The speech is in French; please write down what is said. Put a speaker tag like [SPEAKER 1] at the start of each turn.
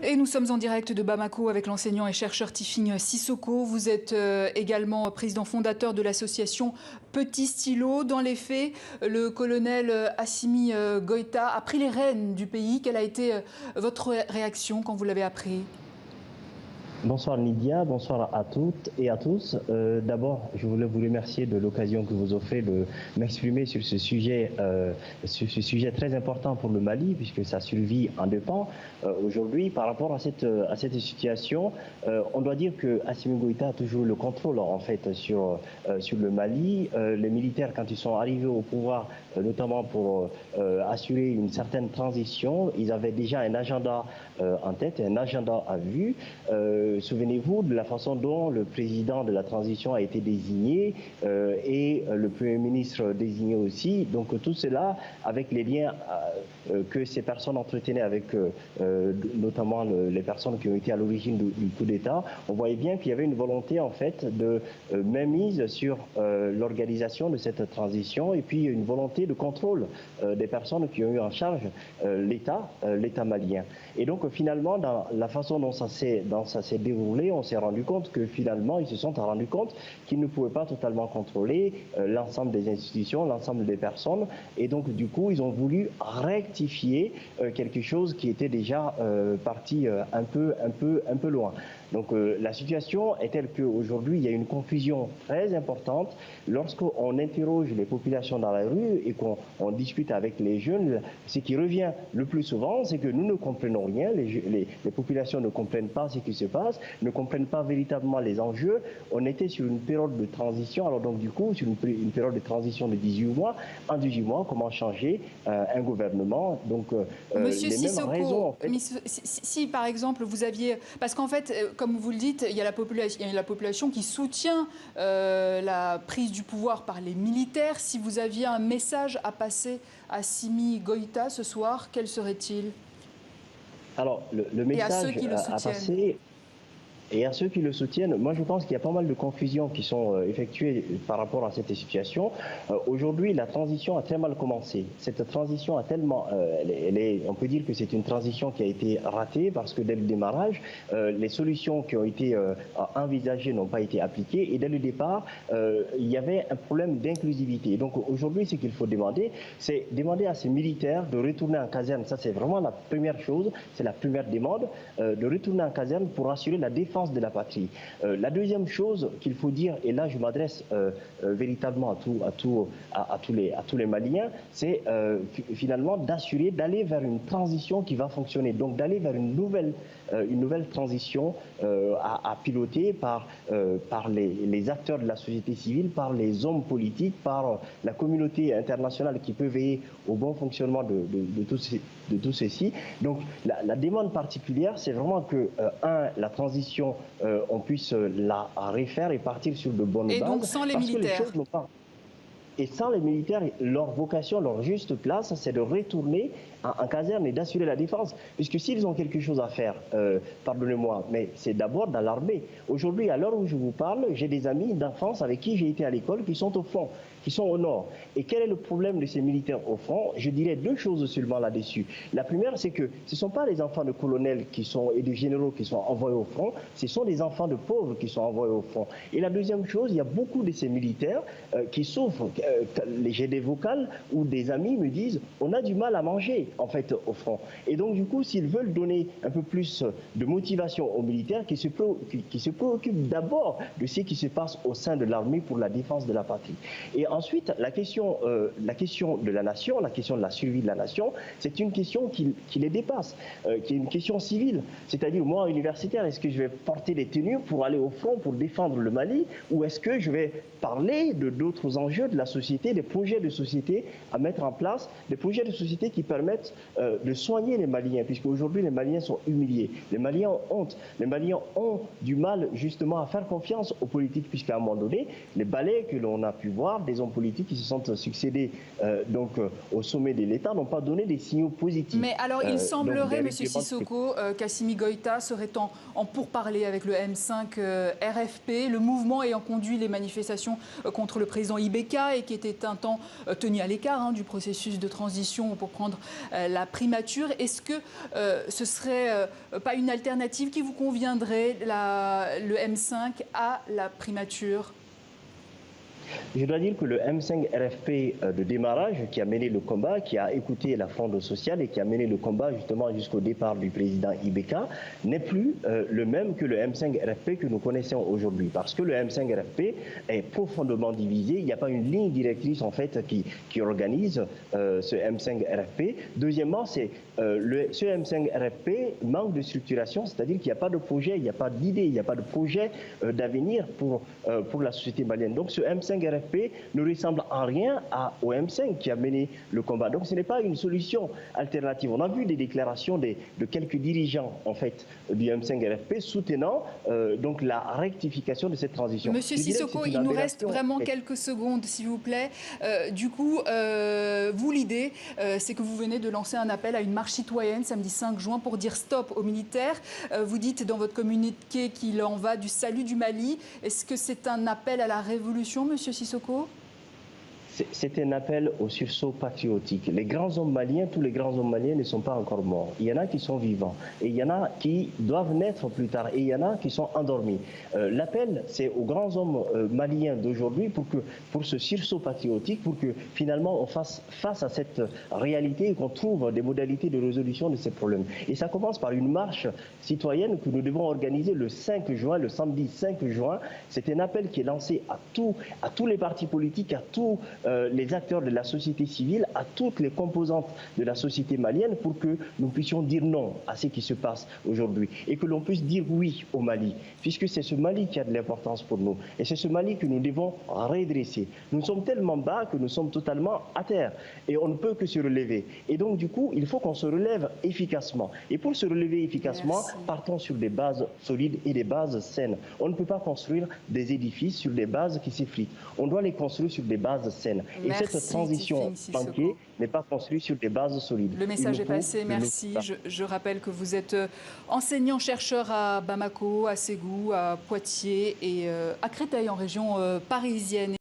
[SPEAKER 1] Et nous sommes en direct de Bamako avec l'enseignant et chercheur Tifing Sissoko. Vous êtes également président fondateur de l'association Petit Stylo. Dans les faits, le colonel Assimi Goïta a pris les rênes du pays. Quelle a été votre réaction quand vous l'avez appris ?
[SPEAKER 2] Bonsoir Lydia, bonsoir à toutes et à tous. D'abord, je voulais vous remercier de l'occasion que vous offrez de m'exprimer sur ce sujet très important pour le Mali, puisque sa survie en dépend. Aujourd'hui, par rapport à cette situation, on doit dire que Assimi Goïta a toujours le contrôle en fait sur le Mali. Les militaires, quand ils sont arrivés au pouvoir, notamment pour assurer une certaine transition, ils avaient déjà un agenda en tête, un agenda à vue. Souvenez-vous de la façon dont le président de la transition a été désigné et le Premier ministre désigné aussi. Donc tout cela avec les liens que ces personnes entretenaient avec notamment les personnes qui ont été à l'origine du coup d'État, on voyait bien qu'il y avait une volonté en fait de mainmise sur l'organisation de cette transition et puis une volonté de contrôle des personnes qui ont eu en charge l'État malien. Et donc finalement, dans la façon dont ça s'est déroulé, on s'est rendu compte que finalement, ils se sont rendus compte qu'ils ne pouvaient pas totalement contrôler l'ensemble des institutions, l'ensemble des personnes. Et donc, du coup, ils ont voulu rectifier quelque chose qui était déjà parti un peu loin. Donc la situation est telle qu'aujourd'hui, il y a une confusion très importante. Lorsqu'on interroge les populations dans la rue et qu'on discute avec les jeunes, ce qui revient le plus souvent, c'est que nous ne comprenons rien. Les populations ne comprennent pas ce qui se passe, ne comprennent pas véritablement les enjeux. On était sur une période de transition, alors donc du coup, sur une période de transition de 18 mois. En 18 mois, comment changer un gouvernement? Donc
[SPEAKER 1] Monsieur
[SPEAKER 2] les
[SPEAKER 1] Sissoko,
[SPEAKER 2] mêmes raisons, en fait.
[SPEAKER 1] si par exemple vous aviez... Parce qu'en fait, comme vous le dites, il y a la population qui soutient la prise du pouvoir par les militaires. Si vous aviez un message à passer à Assimi Goïta ce soir, quel serait-il?
[SPEAKER 2] Alors, le message
[SPEAKER 1] et à ceux qui le
[SPEAKER 2] à
[SPEAKER 1] soutiennent.
[SPEAKER 2] passer, et à ceux qui le soutiennent, moi je pense qu'il y a pas mal de confusions qui sont effectuées par rapport à cette situation. Aujourd'hui, la transition a très mal commencé. Cette transition a tellement, on peut dire que c'est une transition qui a été ratée parce que dès le démarrage, les solutions qui ont été envisagées n'ont pas été appliquées et dès le départ, il y avait un problème d'inclusivité. Donc aujourd'hui, ce qu'il faut demander, c'est demander à ces militaires de retourner en caserne. Ça, c'est vraiment la première chose, c'est la première demande, de retourner en caserne pour assurer la défense de la patrie. La deuxième chose qu'il faut dire, et là je m'adresse véritablement à tous les Maliens, c'est finalement d'aller vers une transition qui va fonctionner, donc d'aller vers une nouvelle transition à piloter par les acteurs de la société civile, par les hommes politiques, par la communauté internationale qui peut veiller au bon fonctionnement de tout ceci. Donc la demande particulière, c'est vraiment que, la transition, on puisse la refaire et partir sur de bonnes bases.
[SPEAKER 1] Et donc sans les
[SPEAKER 2] parce
[SPEAKER 1] militaires.
[SPEAKER 2] Que les choses n'ont pas... Et sans les militaires, leur vocation, leur juste place, c'est de retourner en caserne et d'assurer la défense. Puisque s'ils ont quelque chose à faire, pardonnez-moi, mais c'est d'abord dans l'armée. Aujourd'hui, à l'heure où je vous parle, j'ai des amis d'enfance avec qui j'ai été à l'école qui sont au front, qui sont au nord. Et quel est le problème de ces militaires au front? Je dirais deux choses seulement là-dessus. La première, c'est que ce ne sont pas les enfants de colonels et de généraux qui sont envoyés au front, ce sont des enfants de pauvres qui sont envoyés au front. Et la deuxième chose, il y a beaucoup de ces militaires qui souffrent. J'ai des vocales où des amis me disent on a du mal à manger en fait au front. Et donc du coup, s'ils veulent donner un peu plus de motivation aux militaires, qui se préoccupent d'abord de ce qui se passe au sein de l'armée pour la défense de la patrie. Et ensuite, la question de la nation, la question de la survie de la nation, c'est une question qui les dépasse, qui est une question civile. C'est-à-dire, moi, universitaire, est-ce que je vais porter des tenues pour aller au front, pour défendre le Mali, ou est-ce que je vais parler de d'autres enjeux de la société, des projets de société à mettre en place, des projets de société qui permettent de soigner les Maliens, puisque aujourd'hui les Maliens sont humiliés, les Maliens ont honte, les Maliens ont du mal justement à faire confiance aux politiques, puisqu'à un moment donné, les balais que l'on a pu voir, des hommes politiques qui se sont succédés au sommet de l'État n'ont pas donné des signaux positifs.
[SPEAKER 1] Mais alors, il semblerait, M. Sissoko, qu'Assimi Goïta serait en pourparlers avec le M5 RFP, le mouvement ayant conduit les manifestations contre le président Ibeka et qui était un temps tenu à l'écart du processus de transition pour prendre la primature. Est-ce que ce serait pas une alternative qui vous conviendrait, le M5 à la primature ?
[SPEAKER 2] Je dois dire que le M5 RFP de démarrage qui a mené le combat, qui a écouté la fronde sociale et qui a mené le combat justement jusqu'au départ du président Ibeka, n'est plus le même que le M5 RFP que nous connaissons aujourd'hui. Parce que le M5 RFP est profondément divisé. Il n'y a pas une ligne directrice en fait qui organise ce M5 RFP. Deuxièmement, ce M5 RFP manque de structuration, c'est-à-dire qu'il n'y a pas de projet, il n'y a pas d'idée, il n'y a pas de projet d'avenir pour la société malienne. Donc ce M5 RFP ne ressemble en rien au M5 qui a mené le combat. Donc ce n'est pas une solution alternative. On a vu des déclarations de quelques dirigeants en fait du M5 RFP soutenant donc la rectification de cette transition.
[SPEAKER 1] Monsieur Sissoko, il nous reste vraiment quelques secondes, s'il vous plaît. Du coup, vous, l'idée, c'est que vous venez de lancer un appel à une marche citoyenne samedi 5 juin pour dire stop aux militaires. Vous dites dans votre communiqué qu'il en va du salut du Mali. Est-ce que c'est un appel à la révolution, Monsieur Sissoko ?
[SPEAKER 2] C'est un appel au sursaut patriotique. Les grands hommes maliens, tous les grands hommes maliens ne sont pas encore morts. Il y en a qui sont vivants et il y en a qui doivent naître plus tard et il y en a qui sont endormis. L'appel, c'est aux grands hommes maliens d'aujourd'hui pour ce sursaut patriotique, pour que finalement on fasse face à cette réalité et qu'on trouve des modalités de résolution de ces problèmes. Et ça commence par une marche citoyenne que nous devons organiser le 5 juin, le samedi 5 juin. C'est un appel qui est lancé à tous les partis politiques, à tous les acteurs de la société civile, à toutes les composantes de la société malienne pour que nous puissions dire non à ce qui se passe aujourd'hui et que l'on puisse dire oui au Mali, puisque c'est ce Mali qui a de l'importance pour nous et c'est ce Mali que nous devons redresser. Nous sommes tellement bas que nous sommes totalement à terre et on ne peut que se relever. Et donc du coup, il faut qu'on se relève efficacement. Et pour se relever efficacement, partons sur des bases solides et des bases saines. On ne peut pas construire des édifices sur des bases qui s'effritent. On doit les construire sur des bases saines. Et cette transition banquée n'est pas construite sur des bases solides.
[SPEAKER 1] Le message est passé, merci. Je rappelle que vous êtes enseignant-chercheur à Bamako, à Ségou, à Poitiers et à Créteil en région parisienne.